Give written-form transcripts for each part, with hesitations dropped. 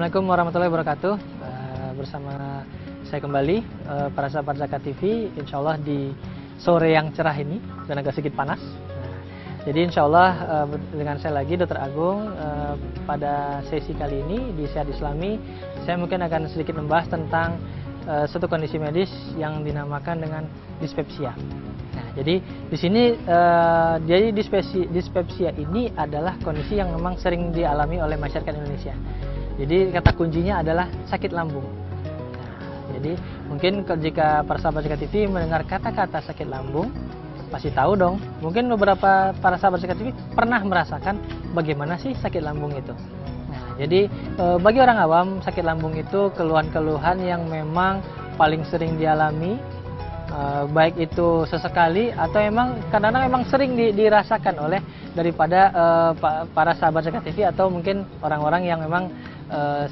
Assalamualaikum warahmatullahi wabarakatuh. Bersama saya kembali para sahabat Zakat TV, insya Allah di sore yang cerah ini dan agak sedikit panas. Jadi insya Allah dengan saya lagi Dr. Agung, pada sesi kali ini di Sehat Islami saya mungkin akan sedikit membahas tentang suatu kondisi medis yang dinamakan dengan dispepsia. Nah, jadi di sini jadi dispepsia ini adalah kondisi yang memang sering dialami oleh masyarakat Indonesia. Jadi kata kuncinya adalah sakit lambung. Nah, jadi mungkin jika para sahabat Zakat TV mendengar kata-kata sakit lambung, pasti tahu dong. Mungkin beberapa para sahabat Zakat TV pernah merasakan bagaimana sih sakit lambung itu. Nah, jadi bagi orang awam sakit lambung itu keluhan-keluhan yang memang paling sering dialami, baik itu sesekali atau emang kadang-kadang emang sering dirasakan oleh daripada para sahabat Zakat TV atau mungkin orang-orang yang memang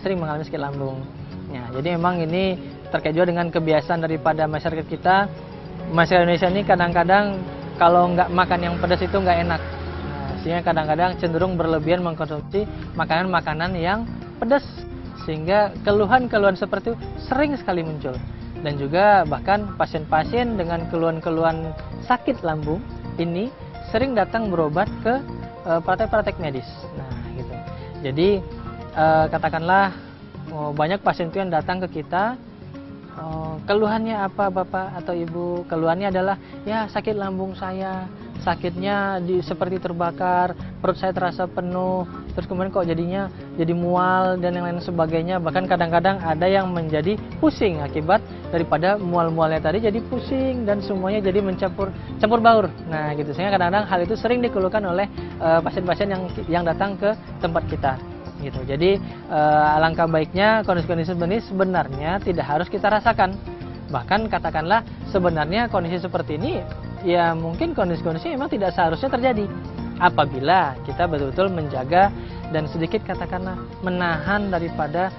sering mengalami sakit lambung. Ya, jadi memang ini terkait juga dengan kebiasaan daripada masyarakat kita. Masyarakat Indonesia ini kadang-kadang kalau nggak makan yang pedas itu nggak enak. Nah, sehingga kadang-kadang cenderung berlebihan mengkonsumsi makanan-makanan yang pedas, sehingga keluhan-keluhan seperti itu sering sekali muncul. Dan juga bahkan pasien-pasien dengan keluhan-keluhan sakit lambung ini sering datang berobat ke praktek-praktek medis. Nah, gitu. Jadi katakanlah banyak pasien itu yang datang ke kita, keluhannya apa Bapak atau Ibu? Keluhannya adalah ya sakit lambung saya, sakitnya seperti terbakar, perut saya terasa penuh, terus kemudian kok jadinya jadi mual dan yang lain sebagainya. Bahkan kadang-kadang ada yang menjadi pusing akibat daripada mual-mualnya tadi jadi pusing dan semuanya jadi campur baur. Nah, gitu. Sehingga kadang-kadang hal itu sering dikeluhkan oleh pasien-pasien yang datang ke tempat kita. Gitu. Jadi alangkah baiknya kondisi-kondisi sebenarnya tidak harus kita rasakan. Bahkan katakanlah sebenarnya kondisi seperti ini ya mungkin kondisi-kondisi memang tidak seharusnya terjadi apabila kita betul-betul menjaga dan sedikit katakanlah menahan daripada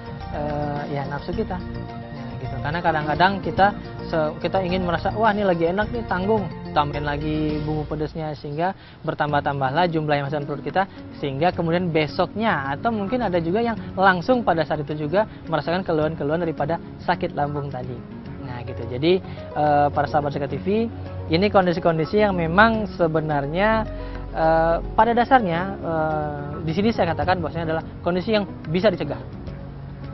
ya nafsu kita. Ya, gitu. Karena kadang-kadang kita ingin merasa wah ini lagi enak nih, tanggung, tambahin lagi bumbu pedasnya sehingga bertambah-tambahlah jumlah yang masuk perut kita, sehingga kemudian besoknya atau mungkin ada juga yang langsung pada saat itu juga merasakan keluhan-keluhan daripada sakit lambung tadi. Nah, gitu. Jadi para sahabat Zakat TV, ini kondisi-kondisi yang memang sebenarnya pada dasarnya di sini saya katakan bahwasanya adalah kondisi yang bisa dicegah.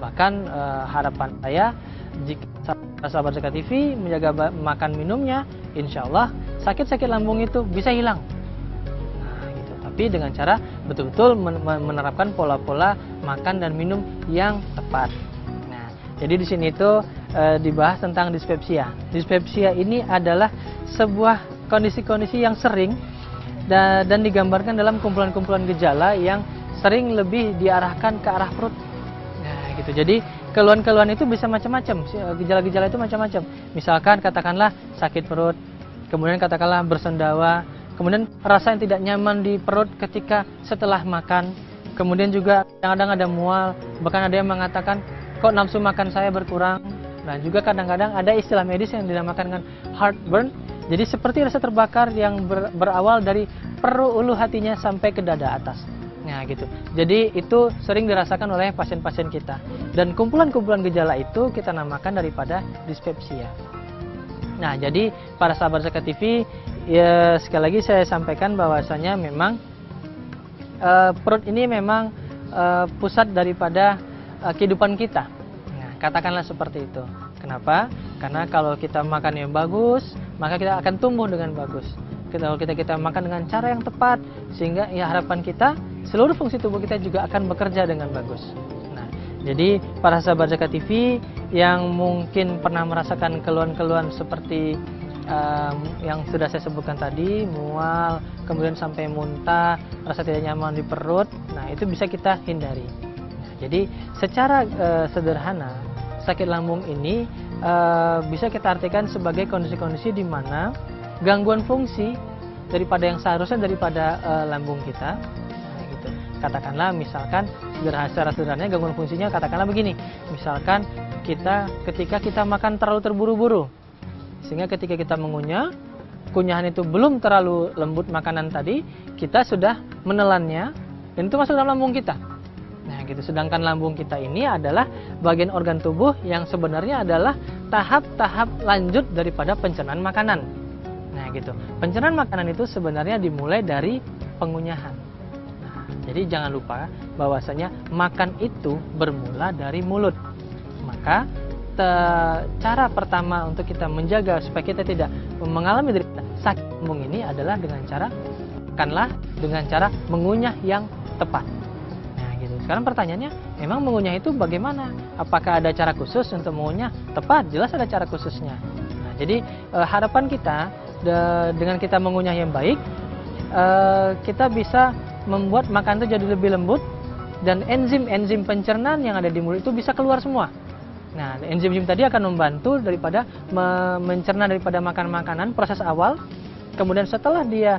Bahkan harapan saya jika sahabat Zakat TV menjaga makan minumnya, insya Allah sakit-sakit lambung itu bisa hilang. Nah, gitu. Tapi dengan cara betul-betul menerapkan pola-pola makan dan minum yang tepat. Nah, jadi di sini itu dibahas tentang dispepsia. Dispepsia ini adalah sebuah kondisi-kondisi yang sering dan digambarkan dalam kumpulan-kumpulan gejala yang sering lebih diarahkan ke arah perut. Nah, gitu. Jadi keluhan-keluhan itu bisa macam-macam, gejala-gejala itu macam-macam. Misalkan katakanlah sakit perut, kemudian katakanlah bersendawa, kemudian rasa yang tidak nyaman di perut ketika setelah makan, kemudian juga kadang-kadang ada mual, bahkan ada yang mengatakan kok nafsu makan saya berkurang. Nah, juga kadang-kadang ada istilah medis yang dinamakan dengan heartburn. Jadi seperti rasa terbakar yang berawal dari perut ulu hatinya sampai ke dada atas. Nah, gitu. Jadi itu sering dirasakan oleh pasien-pasien kita. Dan kumpulan-kumpulan gejala itu kita namakan daripada dispepsia. Nah, jadi para sahabat Zakat TV, ya sekali lagi saya sampaikan bahwasanya memang perut ini memang pusat daripada kehidupan kita. Nah, katakanlah seperti itu. Kenapa? Karena kalau kita makan yang bagus, maka kita akan tumbuh dengan bagus. Kalau kita makan dengan cara yang tepat, sehingga ya harapan kita seluruh fungsi tubuh kita juga akan bekerja dengan bagus. Nah, jadi para sahabat Zakat TV yang mungkin pernah merasakan keluhan-keluhan seperti yang sudah saya sebutkan tadi, mual, kemudian sampai muntah, rasa tidak nyaman di perut, nah itu bisa kita hindari. Nah, jadi secara sederhana sakit lambung ini bisa kita artikan sebagai kondisi-kondisi di mana gangguan fungsi daripada yang seharusnya daripada lambung kita. Nah, gitu. Katakanlah misalkan secara sederhananya gangguan fungsinya katakanlah begini. Misalkan ketika kita makan terlalu terburu-buru, sehingga ketika kita mengunyah, kunyahan itu belum terlalu lembut makanan tadi, kita sudah menelannya dan itu masuk dalam lambung kita. Nah, gitu. Sedangkan lambung kita ini adalah bagian organ tubuh yang sebenarnya adalah tahap-tahap lanjut daripada pencernaan makanan. Nah, gitu. Pencernaan makanan itu sebenarnya dimulai dari pengunyahan. Nah, jadi jangan lupa bahwasanya makan itu bermula dari mulut. Maka cara pertama untuk kita menjaga supaya kita tidak mengalami sakit lambung ini adalah dengan cara makanlah dengan cara mengunyah yang tepat. Nah, gitu. Sekarang pertanyaannya, memang mengunyah itu bagaimana? Apakah ada cara khusus untuk mengunyah? Tepat, jelas ada cara khususnya. Nah, jadi harapan kita dengan kita mengunyah yang baik, kita bisa membuat makan itu jadi lebih lembut dan enzim-enzim pencernaan yang ada di mulut itu bisa keluar semua. Nah, enzim-enzim tadi akan membantu daripada mencerna daripada makanan-makanan proses awal. Kemudian setelah dia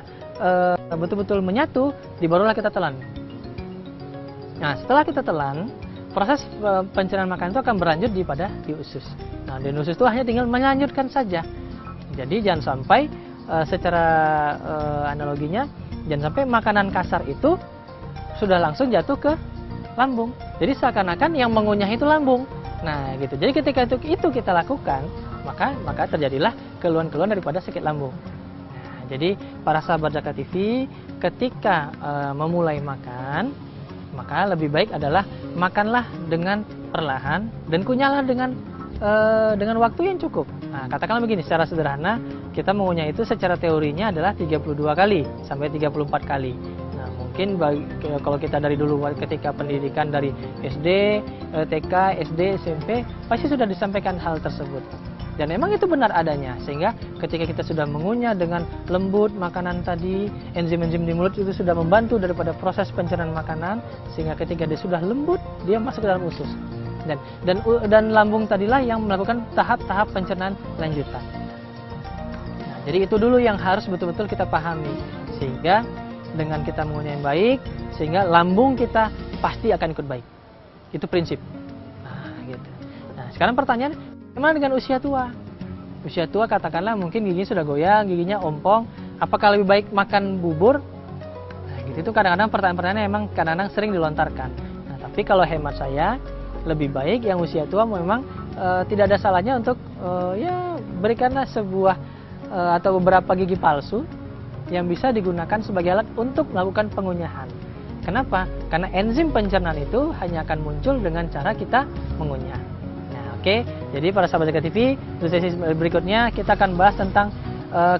betul-betul menyatu, barulah kita telan. Nah, setelah kita telan, proses pencernaan makanan itu akan berlanjut di usus. Nah, di usus itu hanya tinggal melanjutkan saja. Jadi jangan sampai secara analoginya, jangan sampai makanan kasar itu sudah langsung jatuh ke lambung. Jadi seakan-akan yang mengunyah itu lambung. Nah, gitu. Jadi ketika itu kita lakukan, maka terjadilah keluhan-keluhan daripada sakit lambung. Nah, jadi para sahabat Zakat TV, ketika memulai makan, maka lebih baik adalah makanlah dengan perlahan dan kunyahlah dengan waktu yang cukup. Nah, katakanlah begini, secara sederhana, kita mengunyah itu secara teorinya adalah 32 kali sampai 34 kali. Mungkin kalau kita dari dulu ketika pendidikan dari SD, TK, SD, SMP pasti sudah disampaikan hal tersebut. Dan memang itu benar adanya, sehingga ketika kita sudah mengunyah dengan lembut makanan tadi, enzim-enzim di mulut itu sudah membantu daripada proses pencernaan makanan, sehingga ketika dia sudah lembut, dia masuk ke dalam usus. Dan lambung tadilah yang melakukan tahap-tahap pencernaan lanjutan. Nah, jadi itu dulu yang harus betul-betul kita pahami, sehingga dengan kita mengunyah yang baik, sehingga lambung kita pasti akan ikut baik. Itu prinsip. Nah, gitu. Nah, sekarang pertanyaan, bagaimana dengan usia tua? Usia tua katakanlah mungkin giginya sudah goyang, giginya ompong, apakah lebih baik makan bubur? Nah, gitu. Itu kadang-kadang pertanyaan-pertanyaan yang memang kadang-kadang sering dilontarkan. Nah, tapi kalau hemat saya, lebih baik yang usia tua memang tidak ada salahnya untuk berikanlah sebuah atau beberapa gigi palsu yang bisa digunakan sebagai alat untuk melakukan pengunyahan. Kenapa? Karena enzim pencernaan itu hanya akan muncul dengan cara kita mengunyah. Nah, oke. Jadi para sahabat Zakat TV, di sesi berikutnya kita akan bahas tentang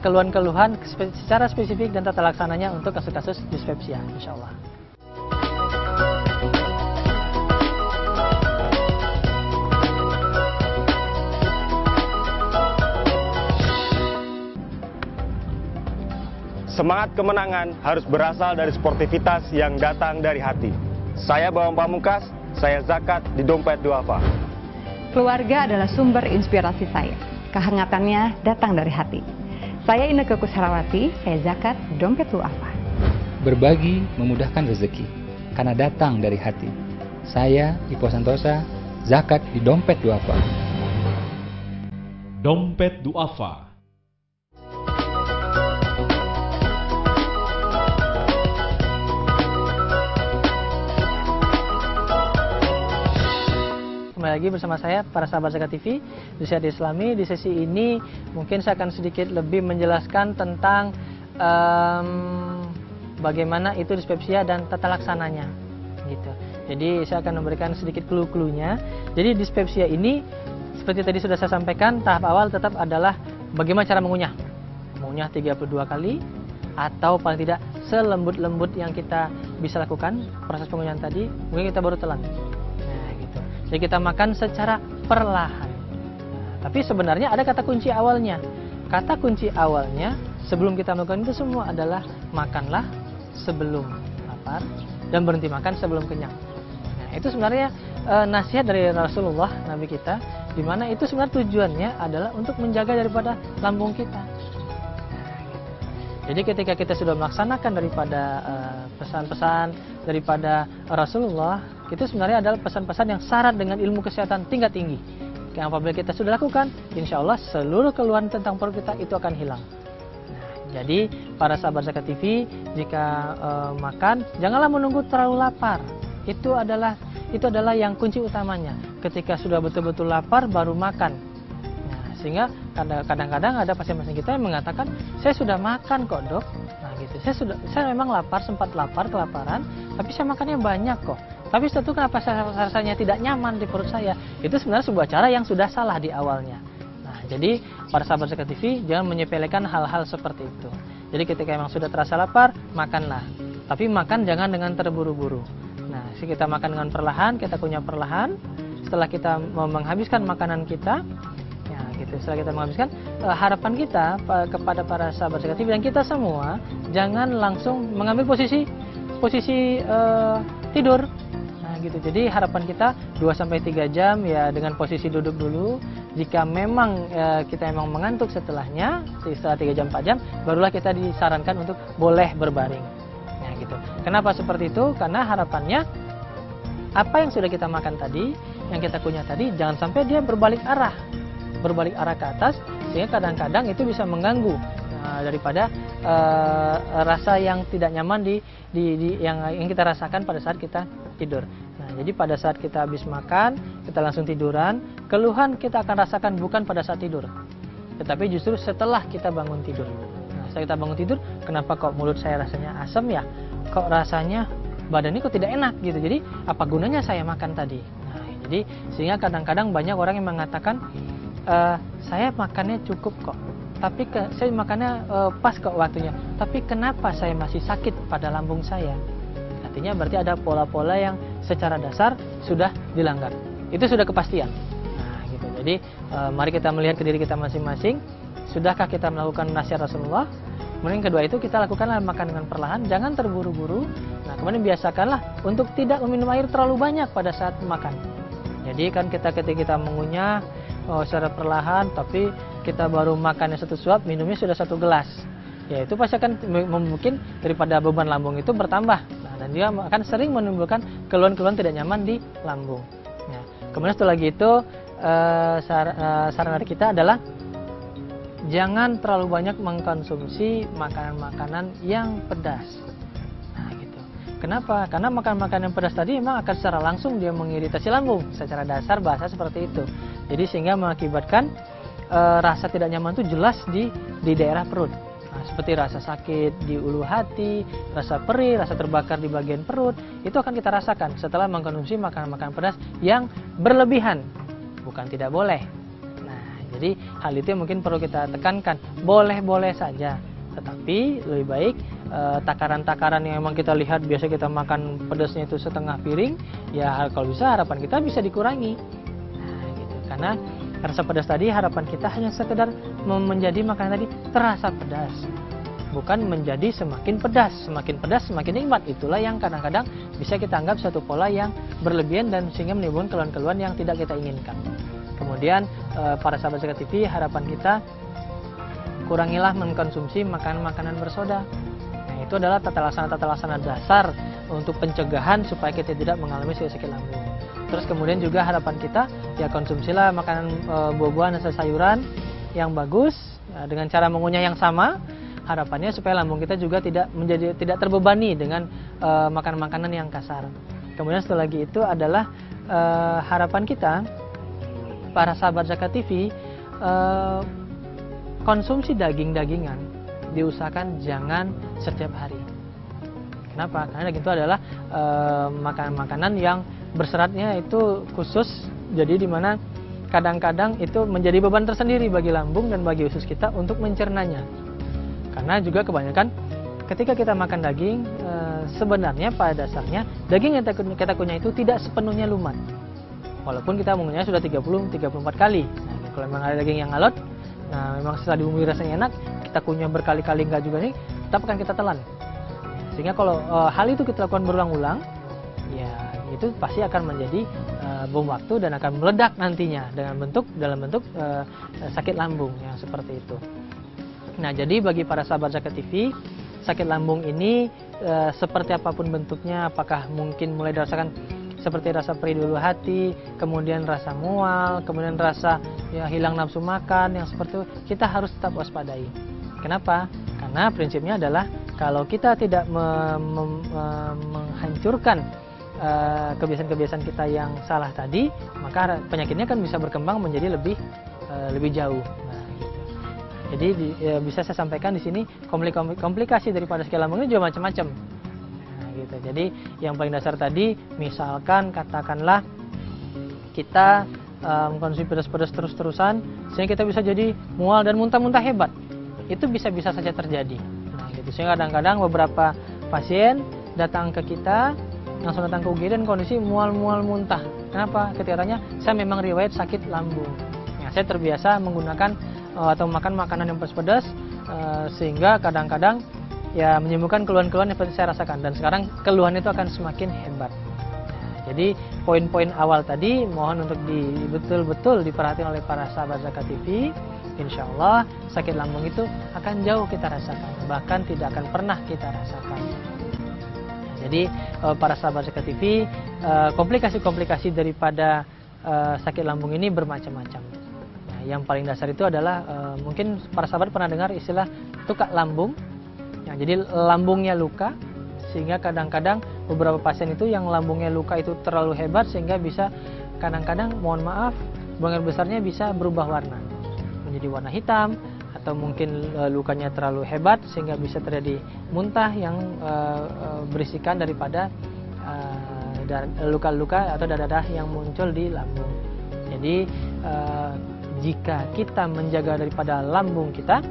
keluhan-keluhan secara spesifik dan tata laksananya untuk kasus-kasus dispepsia, insya Allah. Semangat kemenangan harus berasal dari sportivitas yang datang dari hati. Saya Bawang Pamungkas, saya zakat di Dompet Duafa. Keluarga adalah sumber inspirasi saya. Kehangatannya datang dari hati. Saya Inneke Kusharawati, saya zakat di Dompet Duafa. Berbagi memudahkan rezeki, karena datang dari hati. Saya Ipo Santosa, zakat di Dompet Duafa. Dompet Duafa. Kembali lagi bersama saya, para sahabat Zakat TV di Syiar Islami. Di sesi ini mungkin saya akan sedikit lebih menjelaskan tentang bagaimana itu dispepsia dan tata laksananya, gitu. Jadi saya akan memberikan sedikit clue-cluenya. Jadi dispepsia ini seperti tadi sudah saya sampaikan, tahap awal tetap adalah bagaimana cara mengunyah. Mengunyah 32 kali atau paling tidak selembut-lembut yang kita bisa lakukan proses pengunyahan tadi, mungkin kita baru telan. Jadi kita makan secara perlahan. Nah, tapi sebenarnya ada kata kunci awalnya. Kata kunci awalnya sebelum kita melakukan itu semua adalah makanlah sebelum lapar dan berhenti makan sebelum kenyang. Nah, itu sebenarnya nasihat dari Rasulullah, Nabi kita, di mana itu sebenarnya tujuannya adalah untuk menjaga daripada lambung kita. Nah, gitu. Jadi ketika kita sudah melaksanakan daripada pesan-pesan daripada Rasulullah, itu sebenarnya adalah pesan-pesan yang syarat dengan ilmu kesehatan tingkat tinggi. Yang apabila kita sudah lakukan, insya Allah seluruh keluhan tentang perut kita itu akan hilang. Nah, jadi para sahabat Zakat TV, jika makan, janganlah menunggu terlalu lapar. itu adalah yang kunci utamanya. Ketika sudah betul-betul lapar baru makan. Nah, sehingga kadang-kadang ada pasien-pasien kita yang mengatakan, saya sudah makan kok dok. Nah gitu, saya memang lapar, sempat lapar, kelaparan, tapi saya makannya banyak kok. Tapi setelah itu kenapa rasanya tidak nyaman di perut saya? Itu sebenarnya sebuah cara yang sudah salah di awalnya. Nah, jadi para sahabat Zakat TV jangan menyepelekan hal-hal seperti itu. Jadi ketika memang sudah terasa lapar, makanlah. Tapi makan jangan dengan terburu-buru. Nah, kita makan dengan perlahan, kita kunyah perlahan. Setelah kita menghabiskan makanan kita, ya gitu. Setelah kita menghabiskan, harapan kita kepada para sahabat Zakat TV dan kita semua, jangan langsung mengambil posisi tidur. Gitu. Jadi harapan kita 2-3 jam ya dengan posisi duduk dulu. Jika memang kita memang mengantuk setelah 3 jam 4 jam, barulah kita disarankan untuk boleh berbaring. Nah, gitu. Kenapa seperti itu? Karena harapannya apa yang sudah kita makan tadi, yang kita kunyah tadi, jangan sampai dia berbalik arah ke atas, sehingga kadang-kadang itu bisa mengganggu daripada rasa yang tidak nyaman yang kita rasakan pada saat kita tidur. Nah, jadi pada saat kita habis makan, kita langsung tiduran, keluhan kita akan rasakan bukan pada saat tidur, tetapi justru setelah kita bangun tidur. Nah, setelah kita bangun tidur, kenapa kok mulut saya rasanya asam ya? Kok rasanya badan ini kok tidak enak gitu. Jadi apa gunanya saya makan tadi? Nah, jadi sehingga kadang-kadang banyak orang yang mengatakan, saya makannya cukup kok, tapi saya makannya pas kok waktunya, tapi kenapa saya masih sakit pada lambung saya? Artinya berarti ada pola-pola yang secara dasar sudah dilanggar. Itu sudah kepastian. Nah, gitu. Jadi mari kita melihat ke diri kita masing-masing. Sudahkah kita melakukan nasihat Rasulullah? Kemudian yang kedua itu kita lakukanlah makan dengan perlahan, jangan terburu-buru. Nah, kemudian biasakanlah untuk tidak meminum air terlalu banyak pada saat makan. Jadi kan ketika kita mengunyah secara perlahan, tapi kita baru makannya 1 suap, minumnya sudah 1 gelas. Ya itu pasti akan mungkin daripada beban lambung itu bertambah. Nah, dan dia akan sering menimbulkan keluhan-keluhan tidak nyaman di lambung. Ya. Kemudian setelah itu saran dari kita adalah jangan terlalu banyak mengkonsumsi makanan-makanan yang pedas. Nah, gitu. Kenapa? Karena makanan-makanan yang pedas tadi memang akan secara langsung dia mengiritasi lambung. Secara dasar bahasa seperti itu. Jadi sehingga mengakibatkan rasa tidak nyaman itu jelas di daerah perut. Nah, seperti rasa sakit di ulu hati, rasa perih, rasa terbakar di bagian perut, itu akan kita rasakan setelah mengkonsumsi makanan-makanan pedas yang berlebihan. Bukan tidak boleh. Nah, jadi hal itu yang mungkin perlu kita tekankan. Boleh-boleh saja, tetapi lebih baik takaran-takaran yang memang kita lihat biasa kita makan pedasnya itu setengah piring, ya kalau bisa harapan kita bisa dikurangi. Nah, gitu. Karena rasa pedas tadi harapan kita hanya sekedar menjadi makanan tadi terasa pedas, bukan menjadi semakin pedas semakin nikmat. Itulah yang kadang-kadang bisa kita anggap satu pola yang berlebihan dan sehingga menimbulkan keluhan-keluhan yang tidak kita inginkan. Kemudian para sahabat Zakat TV, harapan kita kurangilah mengkonsumsi makanan-makanan bersoda. Nah, itu adalah tata laksana dasar untuk pencegahan supaya kita tidak mengalami sakit lambung. Terus kemudian juga harapan kita ya konsumsilah makanan buah-buahan dan sayuran yang bagus ya, dengan cara mengunyah yang sama. Harapannya supaya lambung kita juga tidak terbebani dengan makanan-makanan yang kasar. Kemudian setelah lagi itu adalah harapan kita para sahabat Zakat TV, konsumsi daging-dagingan diusahakan jangan setiap hari. Kenapa? Karena daging itu adalah makanan-makanan yang berseratnya itu khusus, jadi dimana kadang-kadang itu menjadi beban tersendiri bagi lambung dan bagi usus kita untuk mencernanya. Karena juga kebanyakan ketika kita makan daging, sebenarnya pada dasarnya daging yang kita kunyah itu tidak sepenuhnya lumat. Walaupun kita mengunyahnya sudah 30-34 kali. Nah, kalau memang ada daging yang alot, nah memang setelah dibumbui rasanya enak, kita kunyah berkali-kali enggak juga nih, tetap akan kita telan. Sehingga kalau hal itu kita lakukan berulang-ulang, ya itu pasti akan menjadi bom waktu dan akan meledak nantinya dalam bentuk sakit lambung yang seperti itu. Nah, jadi bagi para sahabat Zakat TV, sakit lambung ini seperti apapun bentuknya, apakah mungkin mulai dirasakan seperti rasa perih di ulu hati, kemudian rasa mual, kemudian rasa ya hilang nafsu makan yang seperti itu, kita harus tetap waspadai. Kenapa? Karena prinsipnya adalah kalau kita tidak menghancurkan kebiasaan-kebiasaan kita yang salah tadi, maka penyakitnya kan bisa berkembang menjadi lebih jauh. Nah, gitu. Jadi bisa saya sampaikan di sini komplikasi daripada sakit lambung ini juga macam-macam. Nah, gitu. Jadi yang paling dasar tadi, misalkan katakanlah kita mengkonsumsi pedas-pedas terus-terusan sehingga kita bisa jadi mual dan muntah-muntah hebat. Itu bisa-bisa saja terjadi. Nah, gitu. Sehingga kadang-kadang beberapa pasien datang ke kita langsung datang ke UGD dan kondisi mual-mual muntah. Kenapa? Ketika tanya, saya memang riwayat sakit lambung. Nah, saya terbiasa menggunakan atau makan makanan yang pedas-pedas sehingga kadang-kadang ya menyembuhkan keluhan-keluhan yang saya rasakan, dan sekarang keluhan itu akan semakin hebat. Nah, jadi poin-poin awal tadi mohon untuk betul-betul diperhatikan oleh para sahabat Zakat TV. Insya Allah sakit lambung itu akan jauh kita rasakan, bahkan tidak akan pernah kita rasakan. Jadi para sahabat Zakat TV, komplikasi-komplikasi daripada sakit lambung ini bermacam-macam. Nah, yang paling dasar itu adalah mungkin para sahabat pernah dengar istilah tukak lambung. Nah, jadi lambungnya luka, sehingga kadang-kadang beberapa pasien itu yang lambungnya luka itu terlalu hebat sehingga bisa kadang-kadang, mohon maaf, buang air besarnya bisa berubah warna menjadi warna hitam, atau mungkin lukanya terlalu hebat sehingga bisa terjadi muntah yang berisikan daripada luka-luka atau darah yang muncul di lambung. Jadi jika kita menjaga daripada lambung kita,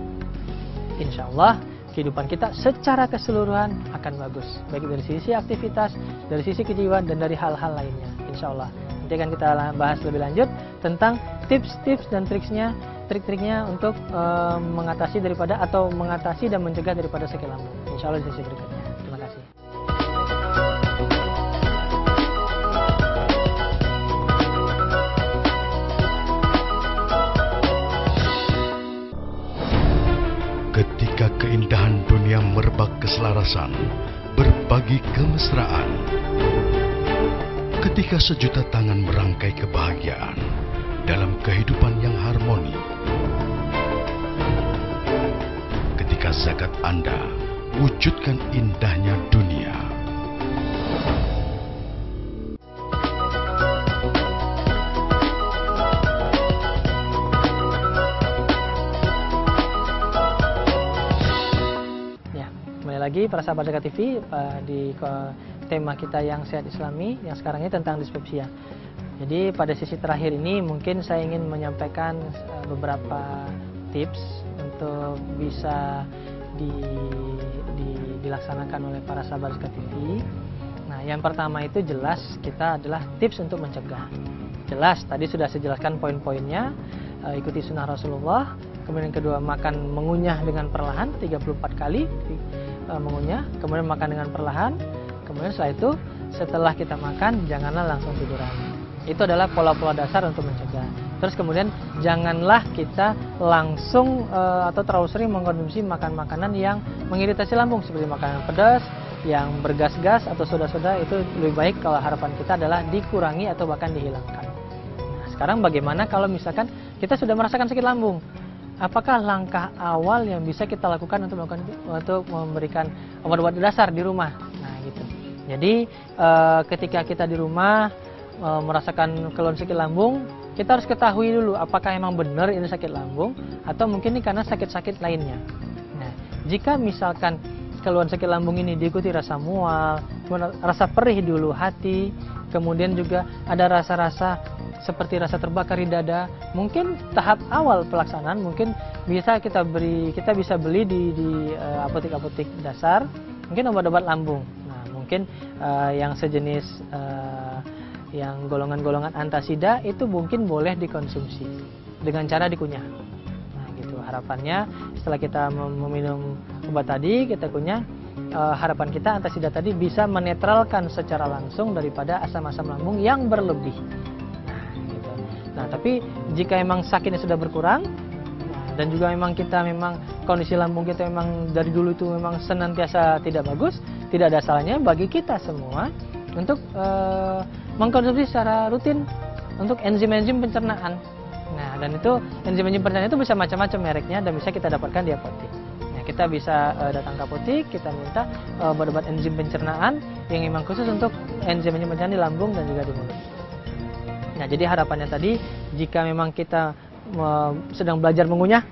insya Allah kehidupan kita secara keseluruhan akan bagus, baik dari sisi aktivitas, dari sisi kejiwaan, dan dari hal-hal lainnya, insya Allah. Nanti akan kita bahas lebih lanjut tentang tips-tips dan trik-triknya untuk mengatasi daripada atau mengatasi dan mencegah daripada sakit lambung. Insya Allah di sesi berikutnya. Terima kasih. Ketika keindahan dunia merebak keselarasan, berbagi kemesraan. Ketika sejuta tangan merangkai kebahagiaan dalam kehidupan yang harmoni. Ketika zakat Anda wujudkan indahnya dunia. Ya, kembali lagi para sahabat Zakat TV di tema kita yang sehat Islami yang sekarang ini tentang dispepsia. Jadi pada sesi terakhir ini mungkin saya ingin menyampaikan beberapa tips untuk bisa dilaksanakan oleh para sahabat Zakat TV. Nah, yang pertama itu jelas kita adalah tips untuk mencegah. Jelas tadi sudah saya jelaskan poin-poinnya, ikuti sunnah Rasulullah. Kemudian yang kedua, mengunyah dengan perlahan 34 kali mengunyah, kemudian makan dengan perlahan. Kemudian setelah kita makan janganlah langsung tiduran. Itu adalah pola-pola dasar untuk mencegah. Terus kemudian janganlah kita langsung atau terlalu sering mengkonsumsi makanan yang mengiritasi lambung seperti makanan pedas, yang bergas-gas atau soda-soda. Itu lebih baik kalau harapan kita adalah dikurangi atau bahkan dihilangkan. Nah, sekarang bagaimana kalau misalkan kita sudah merasakan sakit lambung? Apakah langkah awal yang bisa kita lakukan untuk memberikan obat-obat dasar di rumah? Nah, gitu. Jadi ketika kita di rumah merasakan keluhan sakit lambung, kita harus ketahui dulu apakah emang benar ini sakit lambung atau mungkin ini karena sakit-sakit lainnya. Nah, jika misalkan keluhan sakit lambung ini diikuti rasa mual, rasa perih di ulu hati, kemudian juga ada rasa-rasa seperti rasa terbakar di dada, mungkin tahap awal pelaksanaan mungkin bisa kita bisa beli di apotek-apotek dasar, mungkin obat-obat lambung. Nah, mungkin yang sejenis yang golongan-golongan antasida itu mungkin boleh dikonsumsi dengan cara dikunyah. Nah, gitu. Harapannya setelah kita meminum obat tadi, kita kunyah, harapan kita antasida tadi bisa menetralkan secara langsung daripada asam-asam lambung yang berlebih. Nah, tapi jika memang sakitnya sudah berkurang dan juga memang kondisi lambung kita memang dari dulu itu memang senantiasa tidak bagus, tidak ada salahnya bagi kita semua untuk mengkonsumsi secara rutin untuk enzim-enzim pencernaan. Nah, dan itu enzim-enzim pencernaan itu bisa macam-macam mereknya dan bisa kita dapatkan di apotek. Nah, kita bisa datang ke apotek, kita minta obat-obat enzim pencernaan yang memang khusus untuk enzim pencernaan di lambung dan juga di mulut. Nah, jadi harapannya tadi, jika memang kita sedang belajar mengunyah,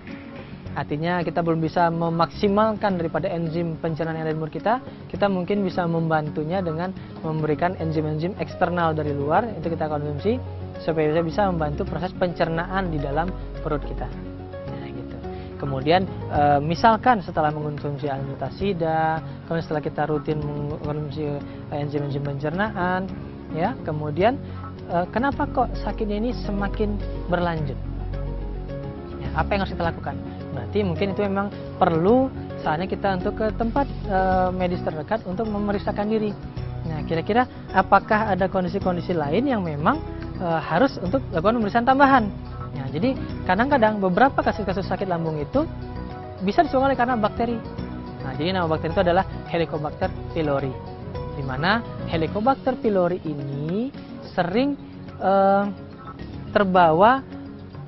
artinya kita belum bisa memaksimalkan daripada enzim pencernaan yang ada di mulut kita mungkin bisa membantunya dengan memberikan enzim-enzim eksternal dari luar, itu kita konsumsi supaya bisa membantu proses pencernaan di dalam perut kita. Nah, gitu. Kemudian misalkan setelah mengkonsumsi alutida, kemudian setelah kita rutin mengkonsumsi enzim-enzim pencernaan, ya, kemudian kenapa kok sakitnya ini semakin berlanjut? Ya, apa yang harus kita lakukan? Berarti mungkin itu memang perlu saatnya kita untuk ke tempat medis terdekat untuk memeriksakan diri. Nah, kira-kira apakah ada kondisi-kondisi lain yang memang harus untuk lakukan pemeriksaan tambahan? Nah, jadi kadang-kadang beberapa kasus-kasus sakit lambung itu bisa disebabkan oleh karena bakteri. Nah, jadi nama bakteri itu adalah Helicobacter pylori, di mana Helicobacter pylori ini sering terbawa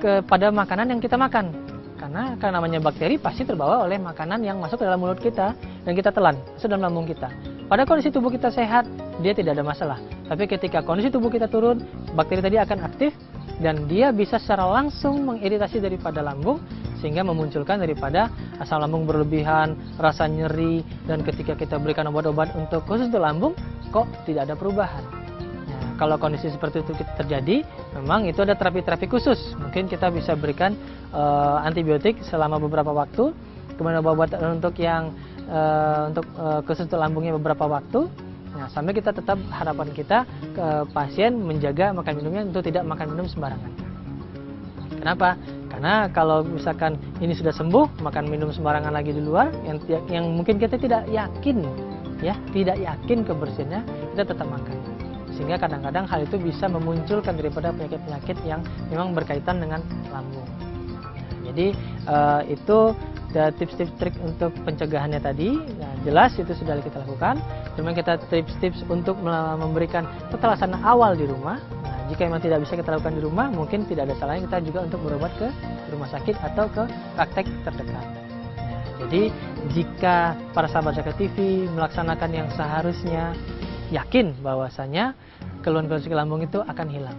kepada makanan yang kita makan. Karena namanya bakteri pasti terbawa oleh makanan yang masuk ke dalam mulut kita dan kita telan, masuk dalam lambung kita. Pada kondisi tubuh kita sehat, dia tidak ada masalah. Tapi ketika kondisi tubuh kita turun, bakteri tadi akan aktif dan dia bisa secara langsung mengiritasi daripada lambung sehingga memunculkan daripada asam lambung berlebihan, rasa nyeri, dan ketika kita berikan obat-obat untuk khusus untuk lambung, kok tidak ada perubahan. Nah, kalau kondisi seperti itu terjadi, memang itu ada terapi-terapi khusus. Mungkin kita bisa berikan antibiotik selama beberapa waktu, kemudian obat untuk yang khusus untuk lambungnya beberapa waktu. Nah, sampai kita tetap harapan kita ke pasien menjaga makan minumnya untuk tidak makan minum sembarangan. Kenapa? Karena kalau misalkan ini sudah sembuh, makan minum sembarangan lagi di luar, yang mungkin kita tidak yakin, ya, tidak yakin kebersihannya, kita tetap makan. Sehingga kadang-kadang hal itu bisa memunculkan daripada penyakit-penyakit yang memang berkaitan dengan lambung. Nah, jadi itu tips-tips trik untuk pencegahannya tadi. Nah, jelas itu sudah kita lakukan. Kemudian kita tips-tips untuk memberikan tata laksana awal di rumah. Nah, jika memang tidak bisa kita lakukan di rumah, mungkin tidak ada salahnya kita juga untuk berobat ke rumah sakit atau ke praktek terdekat. Nah, jadi jika para sahabat Zakat TV melaksanakan yang seharusnya, yakin bahwasanya keluhan-keluhan sakit lambung itu akan hilang.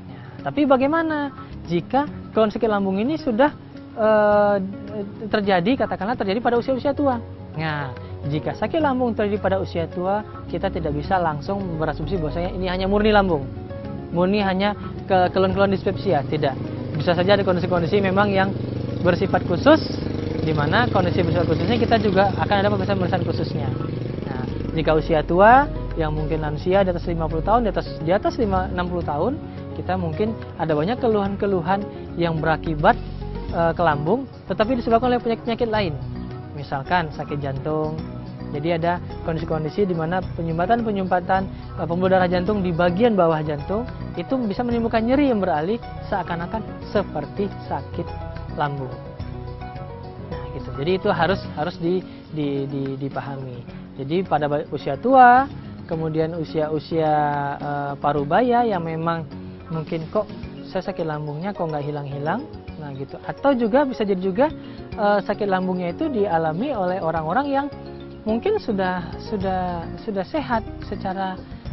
Ya, tapi bagaimana jika keluhan sakit lambung ini sudah terjadi pada usia-usia tua? Nah, jika sakit lambung terjadi pada usia tua, kita tidak bisa langsung berasumsi bahwasanya ini hanya murni lambung, murni hanya keluhan-keluhan dispepsia. Tidak, bisa saja ada kondisi-kondisi memang yang bersifat khusus, di mana kondisi bersifat khususnya kita juga akan ada pemeriksaan khususnya. Nah, jika usia tua, yang mungkin lansia di atas 50 tahun, di atas 60 tahun, kita mungkin ada banyak keluhan-keluhan yang berakibat ke lambung, tetapi disebabkan oleh penyakit-penyakit lain. Misalkan sakit jantung. Jadi ada kondisi-kondisi di mana penyumbatan pembuluh darah jantung di bagian bawah jantung itu bisa menimbulkan nyeri yang beralih seakan-akan seperti sakit lambung. Nah, gitu. Jadi itu harus dipahami. Jadi pada usia tua, kemudian usia-usia parubaya yang memang mungkin kok saya sakit lambungnya kok nggak hilang-hilang. Nah, gitu. Atau juga bisa jadi juga sakit lambungnya itu dialami oleh orang-orang yang mungkin sudah sehat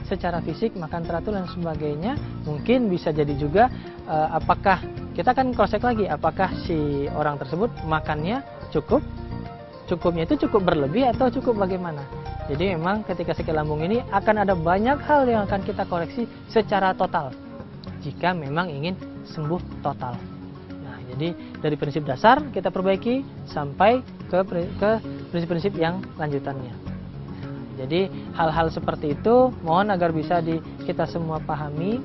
secara fisik, makan teratur dan sebagainya. Mungkin bisa jadi juga apakah kita akan cross check lagi apakah si orang tersebut makannya cukupnya itu cukup berlebih atau cukup bagaimana. Jadi memang ketika sakit lambung ini akan ada banyak hal yang akan kita koreksi secara total jika memang ingin sembuh total. Jadi dari prinsip dasar kita perbaiki sampai ke prinsip-prinsip yang lanjutannya. Jadi hal-hal seperti itu mohon agar bisa kita semua pahami,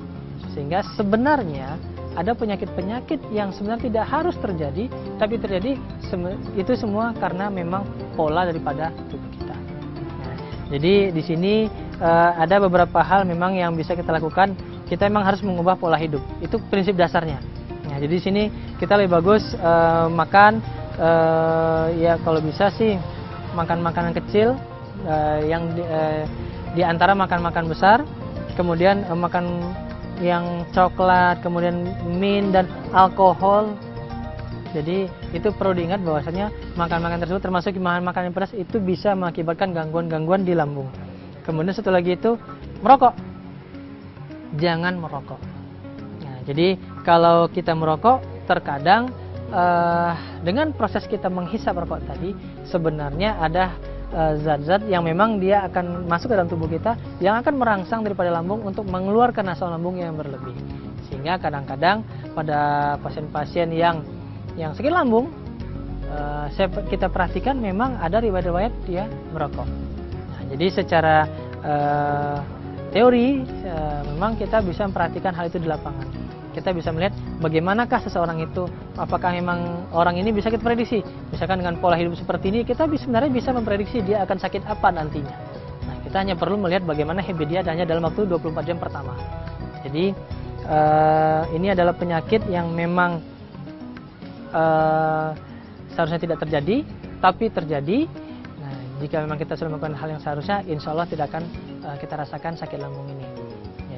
sehingga sebenarnya ada penyakit-penyakit yang sebenarnya tidak harus terjadi, tapi terjadi itu semua karena memang pola daripada tubuh kita. Nah, jadi di sini ada beberapa hal memang yang bisa kita lakukan. Kita memang harus mengubah pola hidup. Itu prinsip dasarnya. Nah, jadi di sini kita lebih bagus makan ya kalau bisa sih makan makanan kecil yang di antara makan besar, kemudian makan yang coklat, kemudian min dan alkohol Jadi itu perlu diingat bahwasanya makan-makan tersebut termasuk makanan yang pedas itu bisa mengakibatkan gangguan-gangguan di lambung. Kemudian satu lagi itu merokok. Jangan merokok. Nah, jadi kalau kita merokok terkadang dengan proses kita menghisap rokok tadi sebenarnya ada zat-zat yang memang dia akan masuk ke dalam tubuh kita yang akan merangsang daripada lambung untuk mengeluarkan asam lambung yang berlebih. Sehingga kadang-kadang pada pasien-pasien yang sakit lambung kita perhatikan memang ada riwayat-riwayat dia merokok. Nah, jadi secara teori memang kita bisa memperhatikan hal itu di lapangan. Kita bisa melihat bagaimanakah seseorang itu, apakah memang orang ini bisa kita prediksi. Misalkan dengan pola hidup seperti ini, kita sebenarnya bisa memprediksi dia akan sakit apa nantinya. Nah, kita hanya perlu melihat bagaimana habit dia hanya dalam waktu 24 jam pertama. Jadi, ini adalah penyakit yang memang seharusnya tidak terjadi, tapi terjadi. Nah, jika memang kita sudah melakukan hal yang seharusnya, insya Allah tidak akan kita rasakan sakit lambung ini.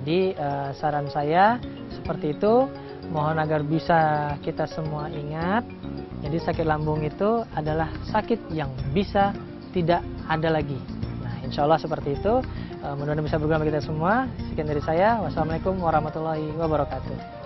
Jadi, saran saya seperti itu, mohon agar bisa kita semua ingat. Jadi sakit lambung itu adalah sakit yang bisa tidak ada lagi. Nah, insya Allah seperti itu. Mudah-mudahan bisa berguna bagi kita semua. Sekian dari saya. Wassalamualaikum warahmatullahi wabarakatuh.